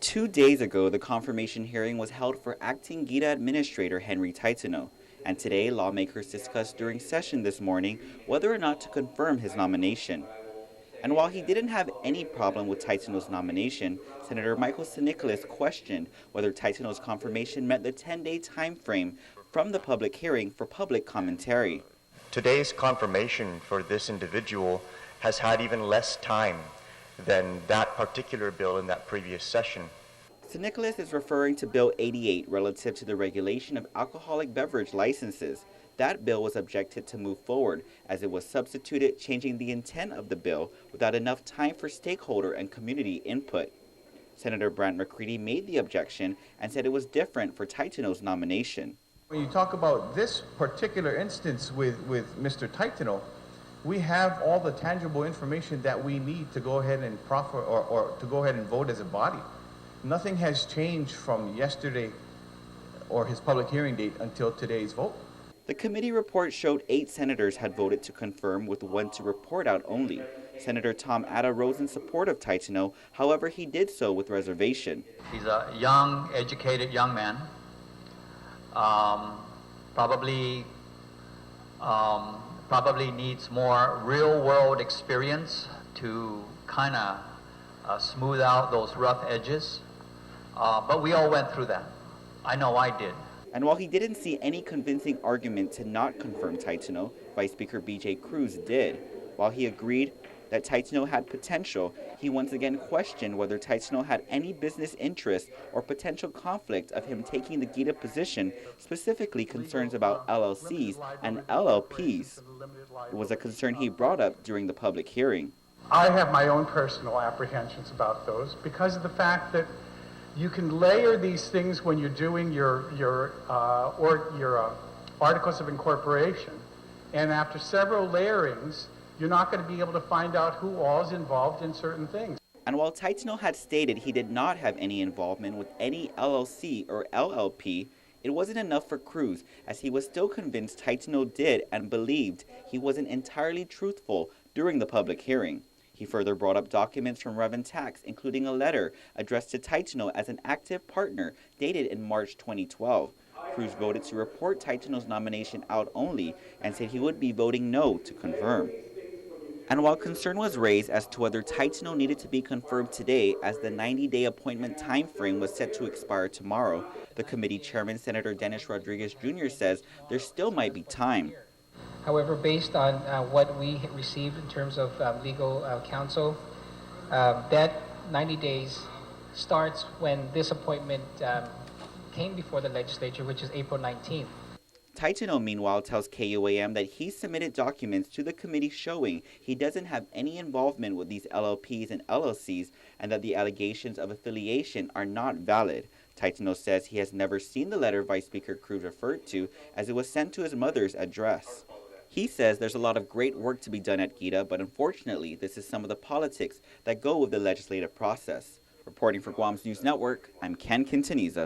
2 days ago, the confirmation hearing was held for acting GEDA Administrator Henry Taitano, and today lawmakers discussed during session this morning whether or not to confirm his nomination. And while he didn't have any problem with Taitano's nomination, Senator Michael Nicholas questioned whether Taitano's confirmation met the 10-day time frame from the public hearing for public commentary. Today's confirmation for this individual has had even less time than that particular bill in that previous session. Nicholas is referring to Bill 88 relative to the regulation of alcoholic beverage licenses. That bill was objected to move forward as it was substituted, changing the intent of the bill without enough time for stakeholder and community input. Senator Brant McCready made the objection and said it was different for Taitano's nomination. When you talk about this particular instance with Mr. Taitano, we have all the tangible information that we need to go ahead and proffer or to go ahead and vote as a body. Nothing has changed from yesterday or his public hearing date until today's vote. The committee report showed 8 senators had voted to confirm, with 1 to report out only. Senator Tom Atta rose in support of Taitano, however he did so with reservation. He's a young, educated young man, probably needs more real-world experience to kind of smooth out those rough edges. But we all went through that. I know I did. And while he didn't see any convincing argument to not confirm Taitano, Vice Speaker B.J. Cruz did. While he agreed that Taitano had potential, he once again questioned whether Taitano had any business interest or potential conflict of him taking the GEDA position, specifically concerns about LLCs and LLPs. It was a concern he brought up during the public hearing. I have my own personal apprehensions about those because of the fact that you can layer these things when you're doing your articles of incorporation, and after several layerings, you're not going to be able to find out who all is involved in certain things. And while Taitano had stated he did not have any involvement with any LLC or LLP, it wasn't enough for Cruz, as he was still convinced Taitano did and believed he wasn't entirely truthful during the public hearing. He further brought up documents from Reverend Tax, including a letter addressed to Taitano as an active partner dated in March 2012. Cruz voted to report Taitano's nomination out only and said he would be voting no to confirm. And while concern was raised as to whether Taitano needed to be confirmed today, as the 90-day appointment time frame was set to expire tomorrow, the committee chairman, Senator Dennis Rodriguez Jr., says there still might be time. However, based on what we received in terms of legal counsel, that 90 days starts when this appointment came before the legislature, which is April 19th. Taitano, meanwhile, tells KUAM that he submitted documents to the committee showing he doesn't have any involvement with these LLPs and LLCs and that the allegations of affiliation are not valid. Taitano says he has never seen the letter Vice Speaker Cruz referred to, as it was sent to his mother's address. He says there's a lot of great work to be done at GEDA, but unfortunately, this is some of the politics that go with the legislative process. Reporting for Guam's News Network, I'm Ken Quintaniza.